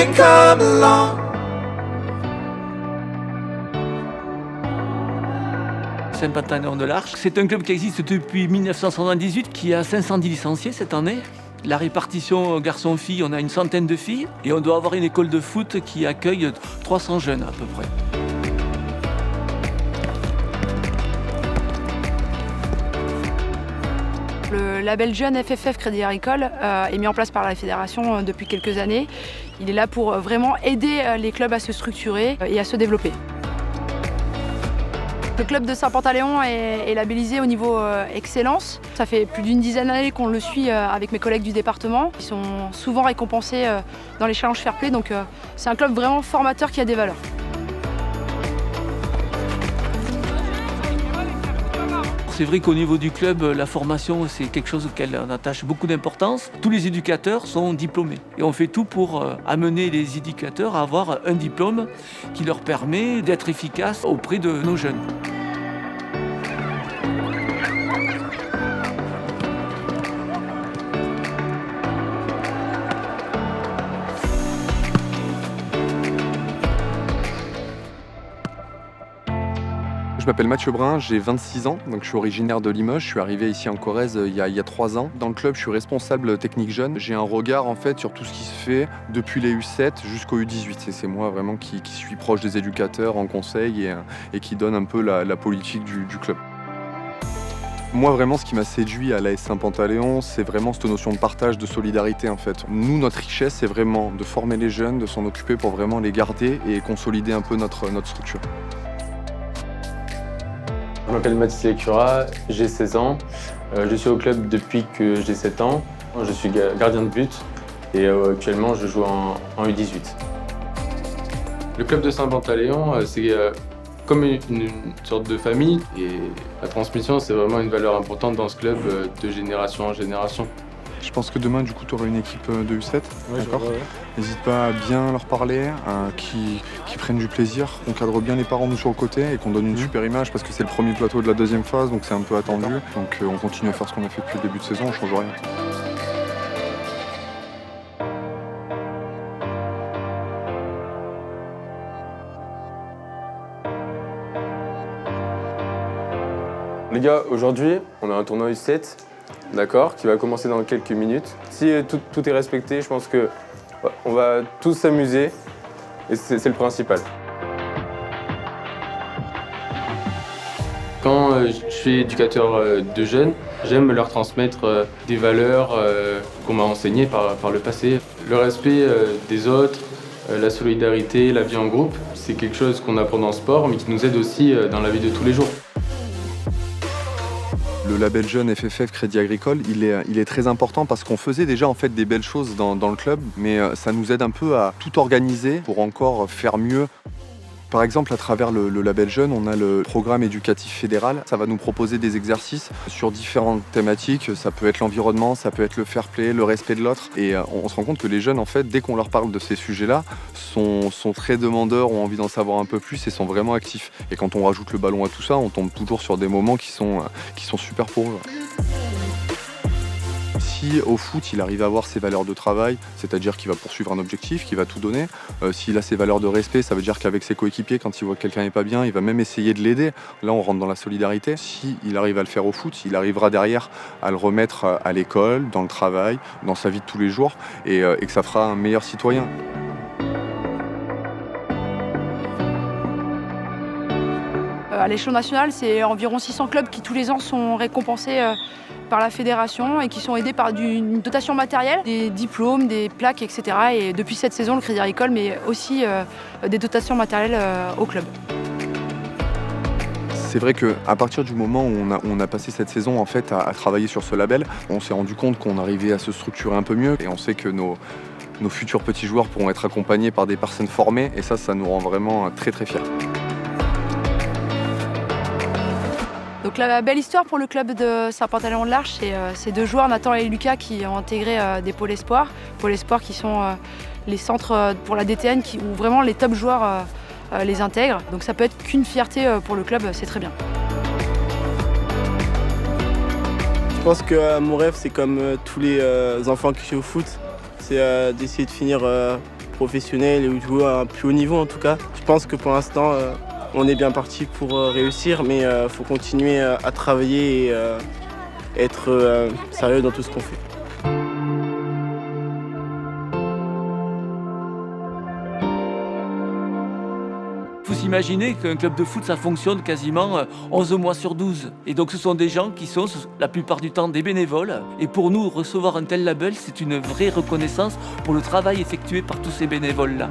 can come along. Saint-Pantaléon-de-l'Arche, c'est un club qui existe depuis 1978, qui a 510 licenciés cette année. La répartition garçons-filles, on a une centaine de filles et on doit avoir une école de foot qui accueille 300 jeunes à peu près. Le label Jeune FFF Crédit Agricole est mis en place par la fédération depuis quelques années. Il est là pour vraiment aider les clubs à se structurer et à se développer. Le club de Saint-Pantaléon est labellisé au niveau Excellence. Ça fait plus d'une dizaine d'années qu'on le suit avec mes collègues du département. Ils sont souvent récompensés dans les challenges fair play, donc c'est un club vraiment formateur qui a des valeurs. C'est vrai qu'au niveau du club, la formation, c'est quelque chose auquel on attache beaucoup d'importance. Tous les éducateurs sont diplômés et on fait tout pour amener les éducateurs à avoir un diplôme qui leur permet d'être efficaces auprès de nos jeunes. Je m'appelle Mathieu Brun, j'ai 26 ans, donc je suis originaire de Limoges. Je suis arrivé ici en Corrèze il y a 3 ans. Dans le club, je suis responsable technique jeune. J'ai un regard en fait sur tout ce qui se fait depuis les U7 jusqu'au U18. Et c'est moi vraiment qui suis proche des éducateurs en conseil et qui donne un peu la politique du club. Moi, vraiment, ce qui m'a séduit à l'AS Saint-Pantaléon, c'est vraiment cette notion de partage, de solidarité, en fait. Nous, notre richesse, c'est vraiment de former les jeunes, de s'en occuper pour vraiment les garder et consolider un peu notre structure. Je m'appelle Mathis Lecura, j'ai 16 ans. Je suis au club depuis que j'ai 7 ans. Je suis gardien de but et actuellement, je joue en U18. Le club de Saint-Pantaléon, c'est comme une sorte de famille et la transmission, c'est vraiment une valeur importante dans ce club de génération en génération. Je pense que demain, du coup, tu auras une équipe de U7, Ouais, d'accord ? ouais. N'hésite pas à bien leur parler, qu'ils prennent du plaisir, qu'on cadre bien les parents nous sur le côté et qu'on donne une super image parce que c'est le premier plateau de la deuxième phase, donc c'est un peu attendu. Donc on continue à faire ce qu'on a fait depuis le début de saison, on change rien. Les gars, aujourd'hui, on a un tournoi U7, d'accord, qui va commencer dans quelques minutes. Si tout est respecté, je pense que on va tous s'amuser et c'est le principal. Quand je suis éducateur de jeunes, j'aime leur transmettre des valeurs qu'on m'a enseignées par le passé. Le respect des autres, la solidarité, la vie en groupe, c'est quelque chose qu'on apprend dans le sport, mais qui nous aide aussi dans la vie de tous les jours. Le label Jeune FFF Crédit Agricole, il est très important parce qu'on faisait déjà en fait des belles choses dans le club, mais ça nous aide un peu à tout organiser pour encore faire mieux. Par exemple, à travers le label Jeune, on a le programme éducatif fédéral. Ça va nous proposer des exercices sur différentes thématiques. Ça peut être l'environnement, ça peut être le fair play, le respect de l'autre. Et on se rend compte que les jeunes, en fait, dès qu'on leur parle de ces sujets-là, sont très demandeurs, ont envie d'en savoir un peu plus et sont vraiment actifs. Et quand on rajoute le ballon à tout ça, on tombe toujours sur des moments qui sont super pour eux. Si au foot, il arrive à avoir ses valeurs de travail, c'est-à-dire qu'il va poursuivre un objectif, qu'il va tout donner. S'il a ses valeurs de respect, ça veut dire qu'avec ses coéquipiers, quand il voit que quelqu'un n'est pas bien, il va même essayer de l'aider. Là, on rentre dans la solidarité. S'il arrive à le faire au foot, il arrivera derrière à le remettre à l'école, dans le travail, dans sa vie de tous les jours, et que ça fera un meilleur citoyen. À l'échelon national, c'est environ 600 clubs qui tous les ans sont récompensés par la fédération et qui sont aidés par une dotation matérielle, des diplômes, des plaques, etc. Et depuis cette saison, le Crédit Agricole met aussi des dotations matérielles au club. C'est vrai qu'à partir du moment où on a passé cette saison en fait, à travailler sur ce label, on s'est rendu compte qu'on arrivait à se structurer un peu mieux et on sait que nos futurs petits joueurs pourront être accompagnés par des personnes formées et ça nous rend vraiment très très fiers. Donc la belle histoire pour le club de Saint-Pantaléon-de-l'Arche, c'est ces deux joueurs, Nathan et Lucas, qui ont intégré des pôles espoirs. Pôles espoirs qui sont les centres pour la DTN où vraiment les top joueurs les intègrent. Donc ça peut être qu'une fierté pour le club, c'est très bien. Je pense que mon rêve, c'est comme tous les enfants qui jouent au foot, c'est d'essayer de finir professionnel ou de jouer à un plus haut niveau en tout cas. Je pense que pour l'instant, on est bien parti pour réussir, mais il faut continuer à travailler et être sérieux dans tout ce qu'on fait. Il faut s'imaginer qu'un club de foot, ça fonctionne quasiment 11 mois sur 12. Et donc ce sont des gens qui sont la plupart du temps des bénévoles. Et pour nous, recevoir un tel label, c'est une vraie reconnaissance pour le travail effectué par tous ces bénévoles-là.